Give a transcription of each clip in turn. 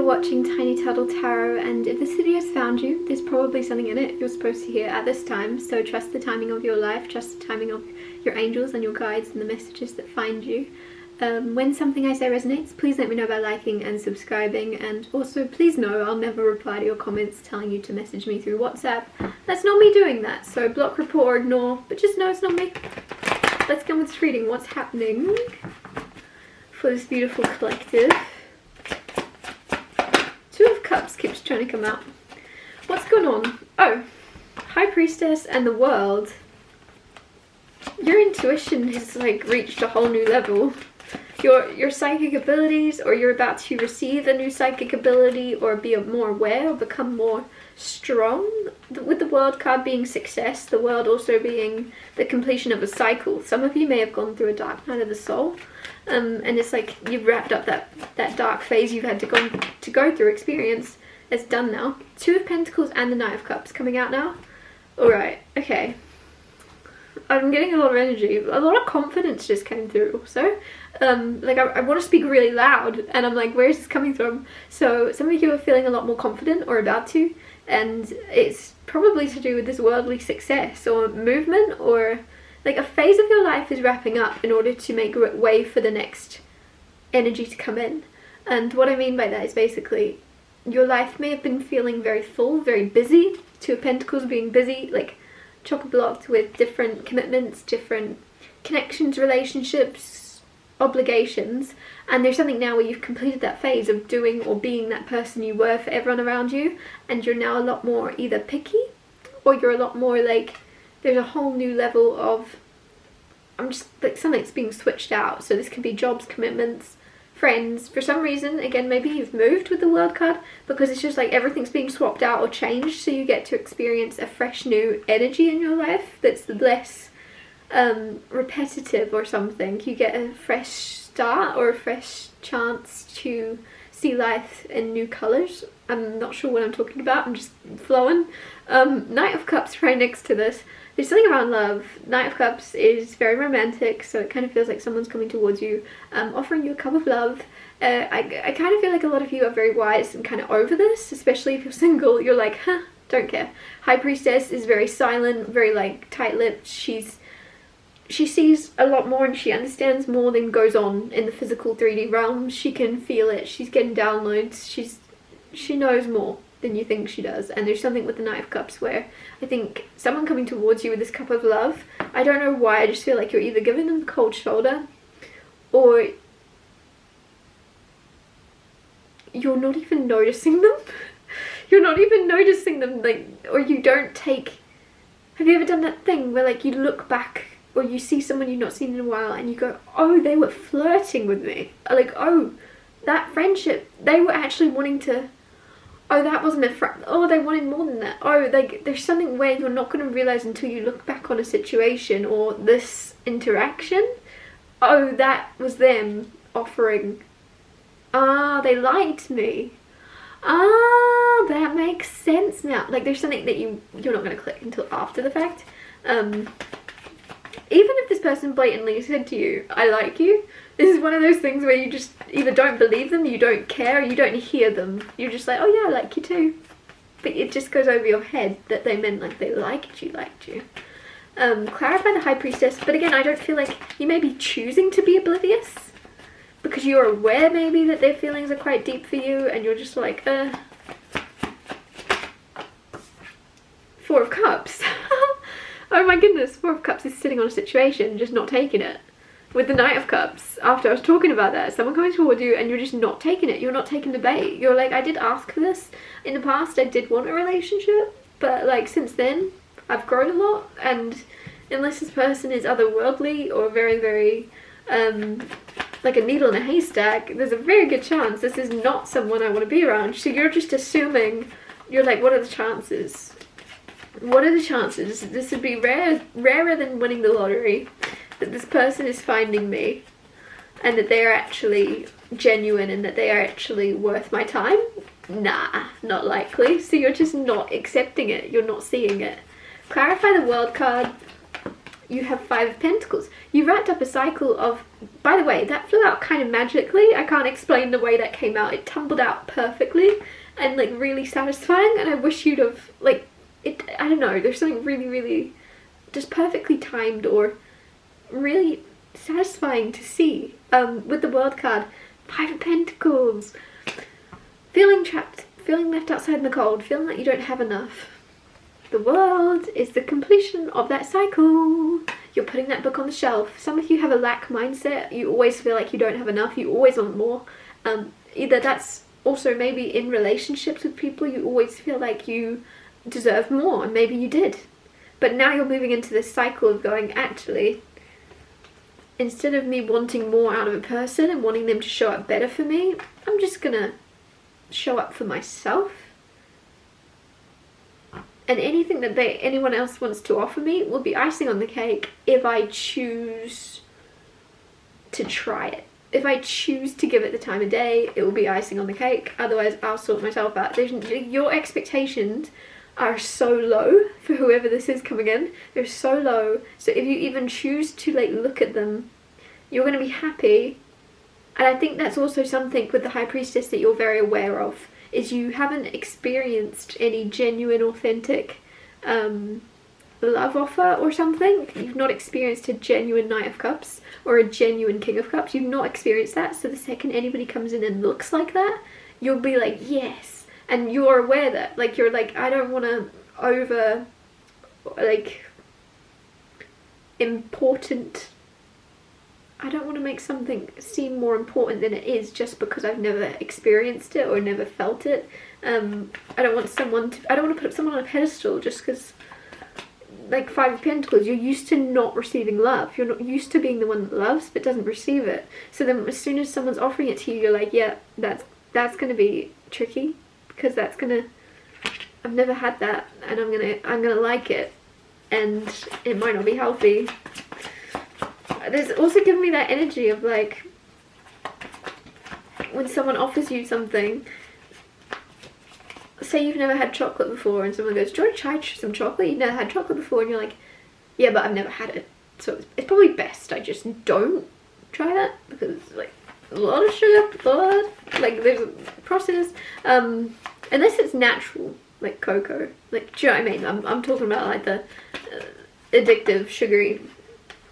watching Tiny Turtle Tarot, and if this video has found you, there's probably something in it you're supposed to hear at this time, so trust the timing of your life, trust the timing of your angels and your guides and the messages that find you. When something I say resonates, please let me know by liking and subscribing, and also please know I'll never reply to your comments telling you to message me through WhatsApp. That's not me doing that, so block, report or ignore, but just know it's not me. Let's go with this reading. What's happening for this beautiful collective? Two of Cups keeps trying to come out. What's going on? Oh, High Priestess and the World. Your intuition has like reached a whole new level. Your psychic abilities, or you're about to receive a new psychic ability, or be more aware, or become more strong. With the World card being success, the World also being the completion of a cycle. Some of you may have gone through a dark night of the soul, and it's like you've wrapped up that dark phase you've had to go through experience. It's done now. Two of Pentacles and the Knight of Cups coming out now. Alright, okay. I'm getting a lot of energy. A lot of confidence just came through also. Like I want to speak really loud, and I'm like, where is this coming from? So some of you are feeling a lot more confident, or about to, and it's probably to do with this worldly success or movement, or like a phase of your life is wrapping up in order to make way for the next energy to come in. And what I mean by that is basically your life may have been feeling very full, very busy. Two of Pentacles being busy, like chock-a-blocked with different commitments, different connections, relationships, obligations, and there's something now where you've completed that phase of doing or being that person you were for everyone around you, and you're now a lot more either picky, or you're a lot more like, there's a whole new level of, I'm just like, something's being switched out. So this could be jobs, commitments, friends. For some reason, again, maybe you've moved with the World card, because it's just like everything's being swapped out or changed, so you get to experience a fresh new energy in your life that's less repetitive or something. You get a fresh start or a fresh chance to see life in new colours. I'm not sure what I'm talking about, I'm just flowing. Knight of Cups right next to this. There's something around love. Knight of Cups is very romantic, so it kind of feels like someone's coming towards you, offering you a cup of love. I kind of feel like a lot of you are very wise and kind of over this, especially if you're single. You're like, huh, don't care. High Priestess is very silent, very like tight-lipped. She sees a lot more and she understands more than goes on in the physical 3D realm. She can feel it. She's getting downloads. She knows more than you think she does. And there's something with the Knight of Cups where I think someone coming towards you with this cup of love, I don't know why, I just feel like you're either giving them the cold shoulder, or you're not even noticing them. You're not even noticing them, like, or you don't take, have you ever done that thing where like you look back, or you see someone you've not seen in a while and you go, oh, they were flirting with me, like, oh, that friendship, they were actually wanting to, oh, that wasn't a friend, oh, they wanted more than that, oh, like, there's something where you're not going to realise until you look back on a situation or this interaction, oh, that was them offering, ah, they liked me, ah, that makes sense now. Like, there's something that you're not going to click until after the fact. Even if this person blatantly said to you, I like you, this is one of those things where you just either don't believe them, you don't care, you don't hear them. You're just like, oh yeah, I like you too. But it just goes over your head that they meant like they liked you. Clarify the High Priestess, but again, I don't feel like you may be choosing to be oblivious, because you're aware maybe that their feelings are quite deep for you, and you're just like, Four of Cups. Oh my goodness, Four of Cups is sitting on a situation, just not taking it. With the Knight of Cups, after I was talking about that, someone coming towards you and you're just not taking it. You're not taking the bait. You're like, I did ask for this. In the past, I did want a relationship, but like since then, I've grown a lot, and unless this person is otherworldly or very, very, like a needle in a haystack, there's a very good chance this is not someone I want to be around. So you're just assuming, you're like, what are the chances? What are the chances? This would be rarer than winning the lottery, that this person is finding me and that they are actually genuine and that they are actually worth my time. Nah, not likely. So you're just not accepting it. You're not seeing it. Clarify the World card. you have 5 of Pentacles. You wrapped up a cycle of, by the way, that flew out kind of magically. I can't explain the way that came out. It tumbled out perfectly and like really satisfying, and I wish you'd have like it, I don't know, there's something really, really just perfectly timed or really satisfying to see. With the World card, 5 of Pentacles. Feeling trapped, feeling left outside in the cold, feeling like you don't have enough. The World is the completion of that cycle. You're putting that book on the shelf. Some of you have a lack mindset. You always feel like you don't have enough. You always want more. Either that's also maybe in relationships with people. You always feel like you deserve more, and maybe you did. But now you're moving into this cycle of going, actually, instead of me wanting more out of a person and wanting them to show up better for me, I'm just gonna show up for myself. And anything that anyone else wants to offer me will be icing on the cake if I choose to try it. If I choose to give it the time of day, it will be icing on the cake. Otherwise, I'll sort myself out. Your expectations are so low for whoever this is coming in. They're so low. So if you even choose to like look at them, you're going to be happy. And I think that's also something with the High Priestess that you're very aware of, is you haven't experienced any genuine, authentic love offer or something. You've not experienced a genuine Knight of Cups or a genuine King of Cups. You've not experienced that. So the second anybody comes in and looks like that, you'll be like, yes. And you're aware that, like, you're like, I don't want to over, like, important. I don't want to make something seem more important than it is just because I've never experienced it or never felt it. I don't want to put someone on a pedestal just because, like 5 of Pentacles, you're used to not receiving love. You're not used to being the one that loves but doesn't receive it. So then as soon as someone's offering it to you, you're like, yeah, that's going to be tricky, because I've never had that, and I'm going to like it, and it might not be healthy. There's also given me that energy of like, when someone offers you something, say you've never had chocolate before and someone goes, do you want to try some chocolate? You've never had chocolate before, and you're like, yeah, but I've never had it, so it's probably best I just don't try that, because like a lot of sugar, like there's a process, unless it's natural, like cocoa, like, do you know what I mean? I'm talking about like the addictive sugary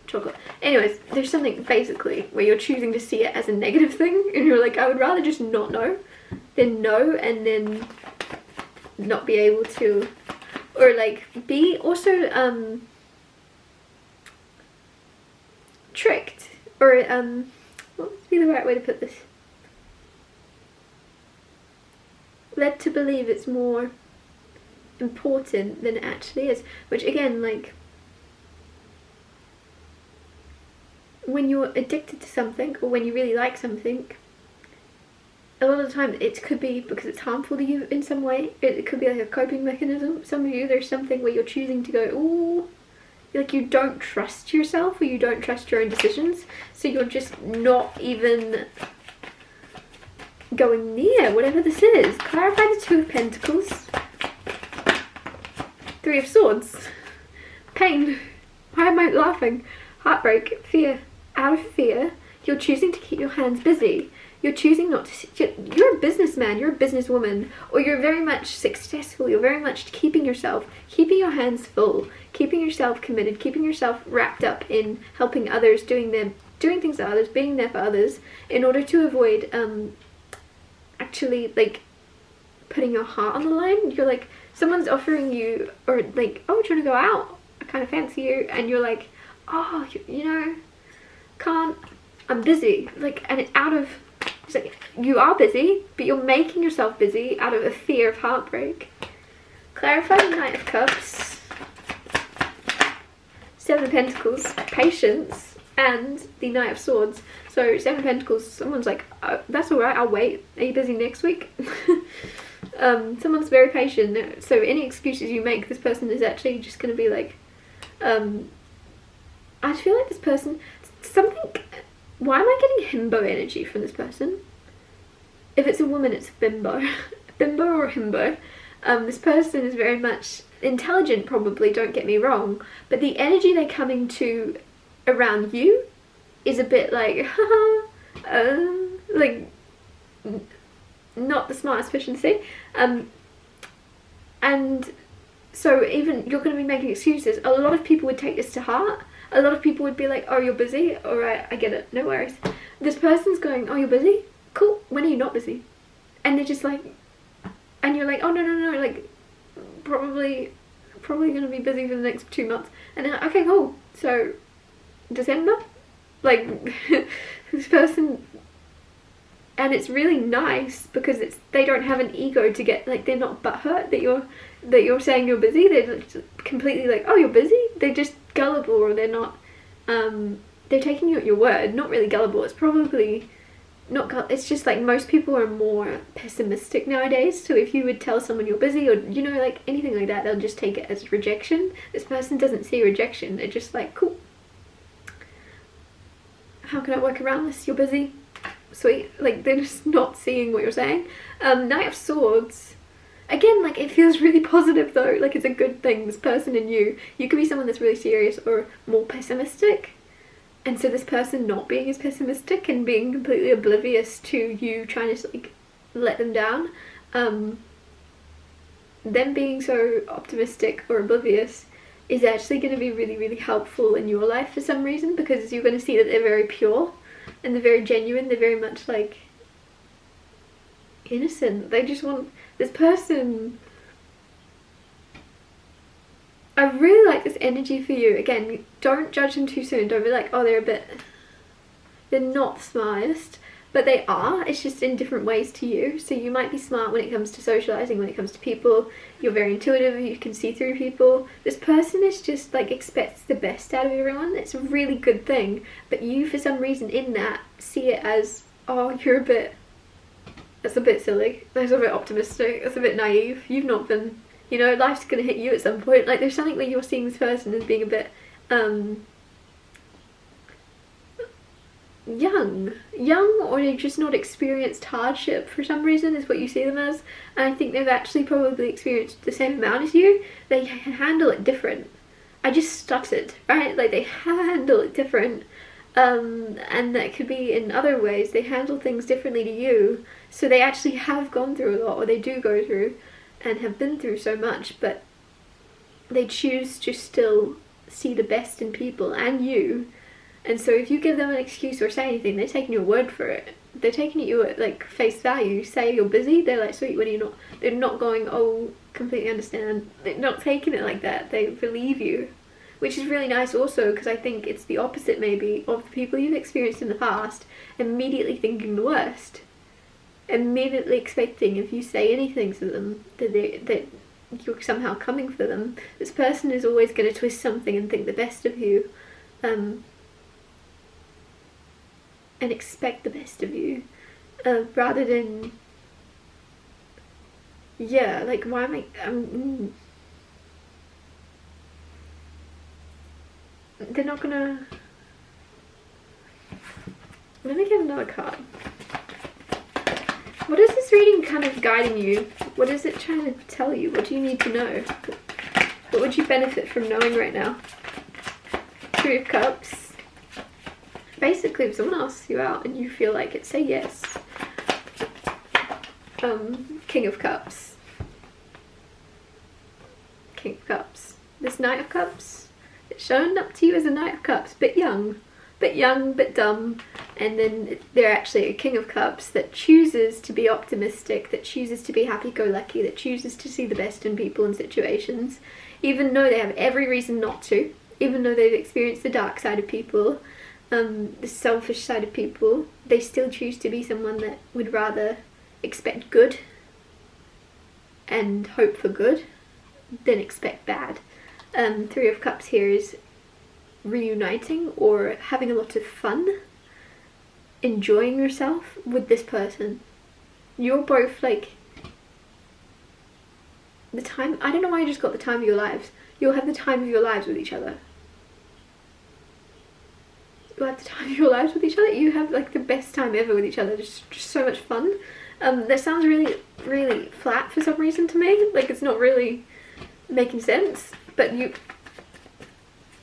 chocolate. Anyways, there's something basically where you're choosing to see it as a negative thing, and you're like, I would rather just not know than know and then not be able to, or like be also tricked, or what would be the right way to put this, led to believe it's more important than it actually is, which again, like, when you're addicted to something or when you really like something, a lot of the time it could be because it's harmful to you in some way. It could be like a coping mechanism. Some of you, there's something where you're choosing to go, ooh, like you don't trust yourself or you don't trust your own decisions, so you're just not even going near whatever this is. Clarify the 2 of Pentacles, 3 of Swords, pain. Why am I laughing? Heartbreak, fear. Out of fear, you're choosing to keep your hands busy. You're choosing not to, you're a businessman, you're a businesswoman, or you're very much successful, you're very much keeping your hands full, keeping yourself committed, keeping yourself wrapped up in helping others, doing things to others, being there for others, in order to avoid actually like putting your heart on the line. You're like, someone's offering you, or like, oh, do you want to go out? I kind of fancy you, and you're like, oh, you know, can't, I'm busy, like, and it's out of, it's like, you are busy, but you're making yourself busy out of a fear of heartbreak. Clarify the Knight of Cups, 7 of Pentacles, patience, and the Knight of Swords. So 7 of Pentacles, someone's like, oh, that's alright, I'll wait, are you busy next week? Someone's very patient, so any excuses you make, this person is actually just going to be like, I feel like this person, something, why am I getting himbo energy from this person? If it's a woman, it's bimbo. Bimbo or himbo. This person is very much intelligent, probably, don't get me wrong, but the energy they're coming to around you is a bit like, like, not the smartest fish in the sea. And so even you're going to be making excuses. A lot of people would take this to heart. A lot of people would be like, oh, you're busy? Alright, I get it, no worries. This person's going, oh, you're busy? Cool, when are you not busy? And they're just like, and you're like, oh, no, like, probably going to be busy for the next 2 months. And they're like, okay, cool, so, December? Like, this person, and it's really nice because they don't have an ego to get, like, they're not butthurt that you're saying you're busy. They're just completely like, oh, you're busy? They're just gullible, or they're not, they're taking you at your word. Not really gullible, it's probably not it's just like most people are more pessimistic nowadays, so if you would tell someone you're busy, or you know, like anything like that, they'll just take it as rejection. This person doesn't see rejection, they're just like, cool, how can I work around this? You're busy? Sweet. Like, they're just not seeing what you're saying. Knight of Swords. Again, like, it feels really positive though, like it's a good thing. This person and you could be someone that's really serious or more pessimistic. And so this person not being as pessimistic and being completely oblivious to you trying to, like, let them down. Them being so optimistic or oblivious is actually going to be really, really helpful in your life for some reason, because you're going to see that they're very pure and they're very genuine. They're very much, like, innocent. They just want this person. I really like this energy for you. Again, don't judge them too soon. Don't be like, oh, they're not the smartest, but they are. It's just in different ways to you. So you might be smart when it comes to socializing, when it comes to people. You're very intuitive, you can see through people. This person is just, like, expects the best out of everyone. It's a really good thing, but you, for some reason in that, see it as, oh, that's a bit silly, that's a bit optimistic, that's a bit naive. You've not been, you know, life's gonna hit you at some point. Like, there's something where you're seeing this person as being a bit young, or they've just not experienced hardship for some reason, is what you see them as. And I think they've actually probably experienced the same amount as you. They handle it different. I just stuttered, right? Like, they handle it different. And that could be in other ways. They handle things differently to you. So they actually have gone through a lot, or they do go through and have been through so much, but they choose to still see the best in people and you. And so if you give them an excuse or say anything, they're taking your word for it. They're taking you at, like, face value. Say you're busy, they're like, sweet, when are you not? They're not going, oh, completely understand. They're not taking it like that. They believe you, which is really nice also, because I think it's the opposite maybe of the people you've experienced in the past, immediately thinking the worst. Immediately expecting, if you say anything to them, that you're somehow coming for them. This person is always going to twist something and think the best of you. And expect the best of you, rather than, yeah, like, why am I, they're not gonna, let me get another card. What is this reading kind of guiding you? What is it trying to tell you? What do you need to know? What would you benefit from knowing right now? Three of Cups. Basically, if someone asks you out and you feel like it, say yes. King of Cups. King of Cups. This Knight of Cups, it's shown up to you as a Knight of Cups. Bit young, bit dumb. And then they're actually a King of Cups that chooses to be optimistic, that chooses to be happy-go-lucky, that chooses to see the best in people and situations, even though they have every reason not to, even though they've experienced the dark side of people, the selfish side of people. They still choose to be someone that would rather expect good and hope for good than expect bad. Three of Cups here is reuniting or having a lot of fun, enjoying yourself with this person. You're both, like, the time, I don't know why I just got the time of your lives. You'll have the time of your lives with each other. You'll have the time of your lives with each other. You have, like, the best time ever with each other. Just so much fun. That sounds really, really flat for some reason to me. Like, it's not really making sense. But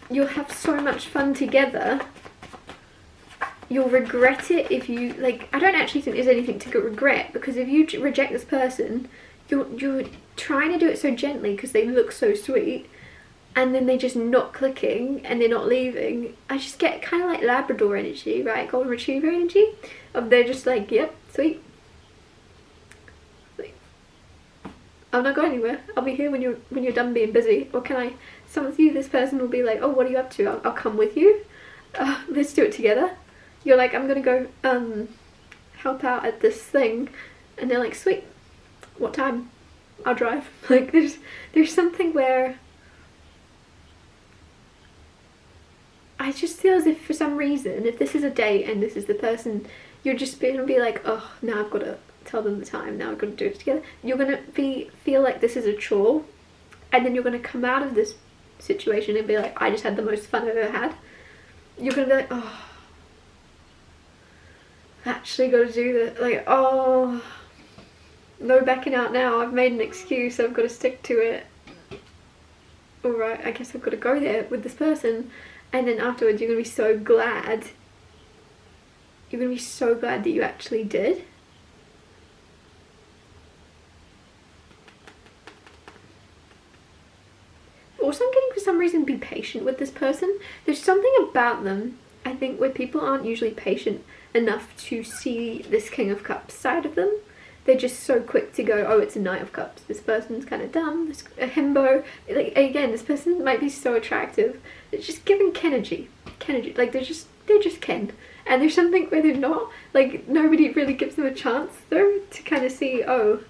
you'll have so much fun together. You'll regret it if you, like, I don't actually think there's anything to regret, because if you reject this person, you're trying to do it so gently because they look so sweet, and then they just not clicking and they're not leaving. I just get kind of like Labrador energy, right? Golden Retriever energy. Of they're just like, yep, sweet. Like, I'm not going anywhere. I'll be here when you're done being busy. Or can I, some of you, this person will be like, oh, what are you up to? I'll come with you. Let's do it together. You're like, I'm gonna go help out at this thing, and they're like, sweet, what time? I'll drive. Like, there's something where I just feel as if for some reason, if this is a date and this is the person, you're just gonna be like, oh, now I've got to tell them the time, now I've got to do it together. You're gonna feel like this is a chore, and then you're gonna come out of this situation and be like, I just had the most fun I've ever had. You're gonna be like, oh, actually got to do that. Like, oh, no backing out now. I've made an excuse. I've got to stick to it. Alright, I guess I've got to go there with this person. And then afterwards you're going to be so glad. You're going to be so glad that you actually did. Also, I'm getting, for some reason, be patient with this person. There's something about them, I think, where people aren't usually patient enough to see this King of Cups side of them. They're just so quick to go, oh, it's a Knight of Cups. This person's kind of dumb. This a himbo. Like, again, this person might be so attractive. It's just giving Kenergy. Like, they're just Ken. And there's something where they're not. Like, nobody really gives them a chance, though, to kind of see, oh,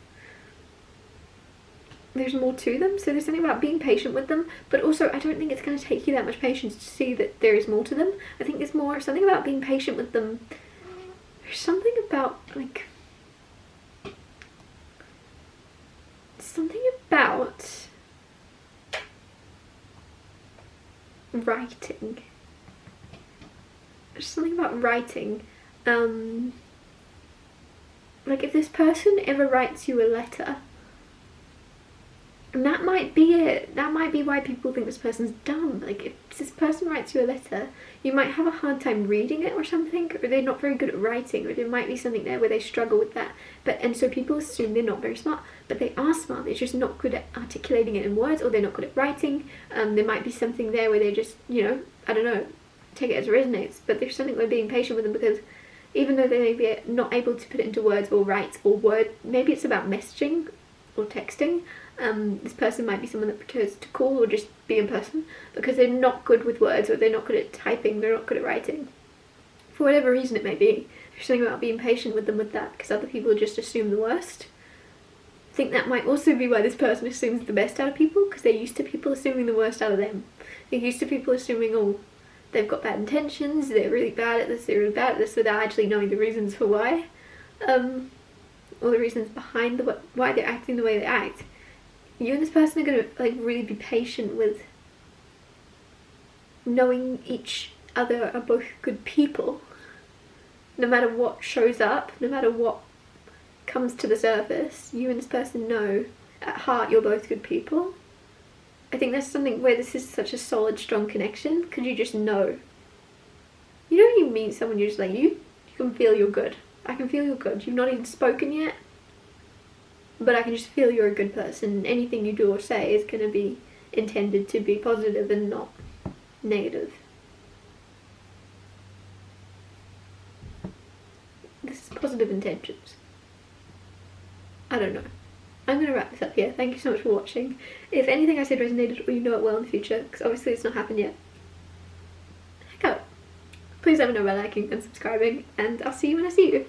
there's more to them. So there's something about being patient with them, but also I don't think it's going to take you that much patience to see that there is more to them. I think there's more something about being patient with them. There's something about, like, something about writing. There's something about writing. Like, if this person ever writes you a letter, and that might be it. That might be why people think this person's dumb. Like, if this person writes you a letter, you might have a hard time reading it or something, or they're not very good at writing, or there might be something there where they struggle with that. And so people assume they're not very smart, but they are smart. They're just not good at articulating it in words, or they're not good at writing. There might be something there where they just, you know, I don't know, take it as resonates. But there's something with being patient with them, because even though they may be not able to put it into words or write or word, maybe it's about messaging or texting. This person might be someone that prefers to call or just be in person because they're not good with words, or they're not good at typing, they're not good at writing. For whatever reason it may be, there's something about being patient with them with that, because other people just assume the worst. I think that might also be why this person assumes the best out of people, because they're used to people assuming the worst out of them. They're used to people assuming, oh, they've got bad intentions, they're really bad at this, they're really bad at this, without actually knowing the reasons for why. Or the reasons behind why they're acting the way they act. You and this person are going to, like, really be patient with knowing each other are both good people. No matter what shows up, no matter what comes to the surface, you and this person know at heart you're both good people. I think that's something where this is such a solid, strong connection, because you just know. You know when you meet someone, you're just like, you can feel you're good. I can feel you're good. You've not even spoken yet, but I can just feel you're a good person. Anything you do or say is going to be intended to be positive and not negative. This is positive intentions. I don't know. I'm going to wrap this up here. Thank you so much for watching. If anything I said resonated, or you know it well in the future, because obviously it's not happened yet, heck out. Please let me know by liking and subscribing, and I'll see you when I see you.